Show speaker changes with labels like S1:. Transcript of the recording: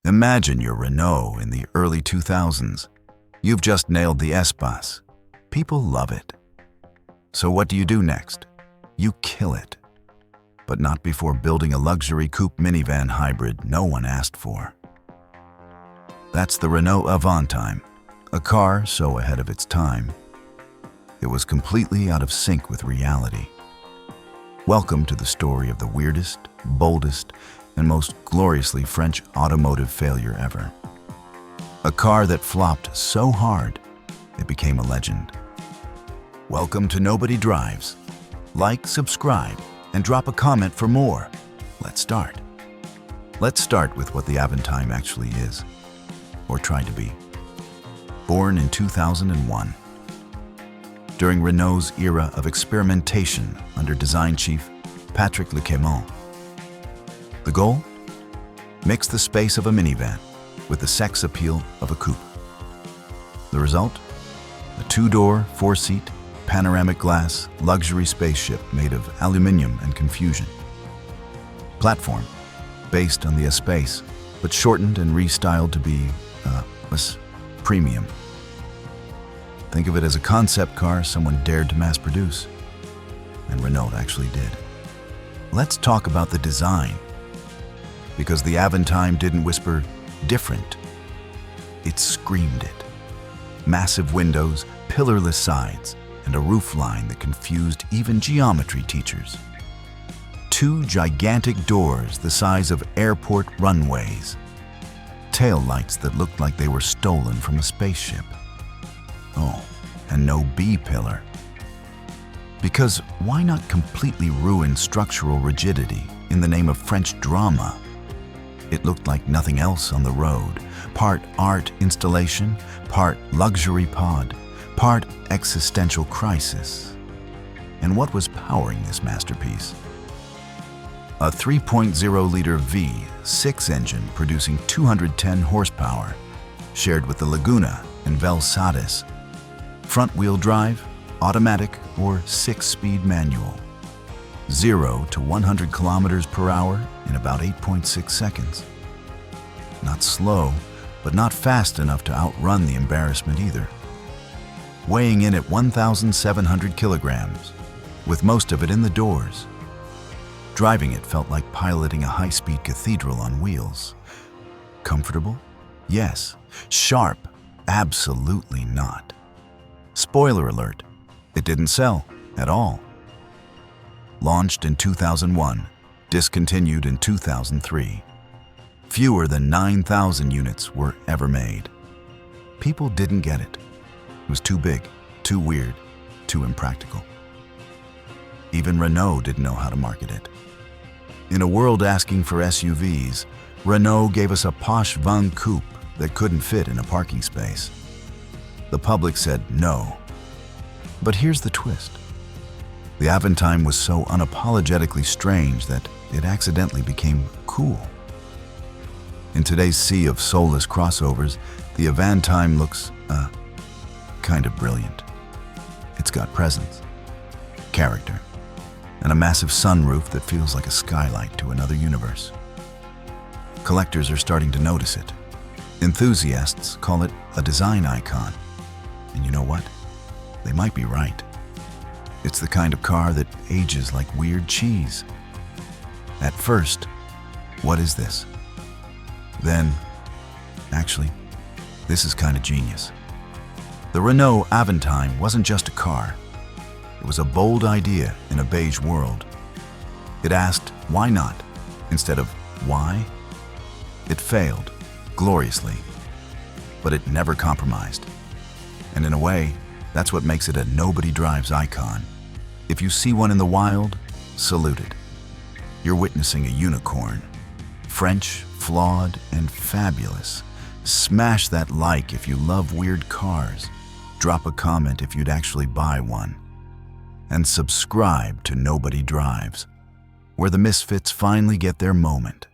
S1: Imagine your Renault in the early 2000s. You've just nailed the Espace. People love it. So what do you do next? You kill it. But not before building a luxury coupe minivan hybrid no one asked for. That's the Renault Avantime, a car so ahead of its time. It was completely out of sync with reality. Welcome to the story of the weirdest, boldest, and most gloriously French automotive failure ever. A car that flopped so hard, it became a legend. Welcome to Nobody Drives. Like, subscribe, and drop a comment for more. Let's start. Let's start with what the Avantime actually is, or tried to be. Born in 2001. During Renault's era of experimentation under design chief Patrick Lecaimont. The goal? Mix the space of a minivan with the sex appeal of a coupe. The result? A two-door, four-seat, panoramic glass, luxury spaceship made of aluminum and confusion. Platform, based on the Espace, but shortened and restyled to be premium. Think of it as a concept car someone dared to mass produce. And Renault actually did. Let's talk about the design. Because the Avantime didn't whisper, different. It screamed it. Massive windows, pillarless sides, and a roofline that confused even geometry teachers. Two gigantic doors the size of airport runways. Tail lights that looked like they were stolen from a spaceship. Oh, and no B-pillar. Because why not completely ruin structural rigidity in the name of French drama? It looked like nothing else on the road. Part art installation, part luxury pod, part existential crisis. And what was powering this masterpiece? A 3.0-liter V6 engine producing 210 horsepower, shared with the Laguna and Velsatis. Front-wheel drive, automatic or 6-speed manual. 0 to 100 kilometers per hour in about 8.6 seconds. Not slow, but not fast enough to outrun the embarrassment either. Weighing in at 1,700 kilograms, with most of it in the doors. Driving it felt like piloting a high-speed cathedral on wheels. Comfortable? Yes. Sharp? Absolutely not. Spoiler alert, it didn't sell at all. Launched in 2001, discontinued in 2003. Fewer than 9,000 units were ever made. People didn't get it. It was too big, too weird, too impractical. Even Renault didn't know how to market it. In a world asking for SUVs, Renault gave us a posh van-coupe that couldn't fit in a parking space. The public said no. But here's the twist. The Avantime was so unapologetically strange that it accidentally became cool. In today's sea of soulless crossovers, the Avantime looks, kind of brilliant. It's got presence, character, and a massive sunroof that feels like a skylight to another universe. Collectors are starting to notice it. Enthusiasts call it a design icon. And you know what? They might be right. It's the kind of car that ages like weird cheese. At first, what is this? Then, actually, this is kind of genius. The Renault Avantime wasn't just a car. It was a bold idea in a beige world. It asked, why not, instead of why? It failed, gloriously, but it never compromised. And in a way, that's what makes it a nobody drives icon. If you see one in the wild, salute it. You're witnessing a unicorn. French, flawed, and fabulous. Smash that like if you love weird cars. Drop a comment if you'd actually buy one. And subscribe to Nobody Drives, where the misfits finally get their moment.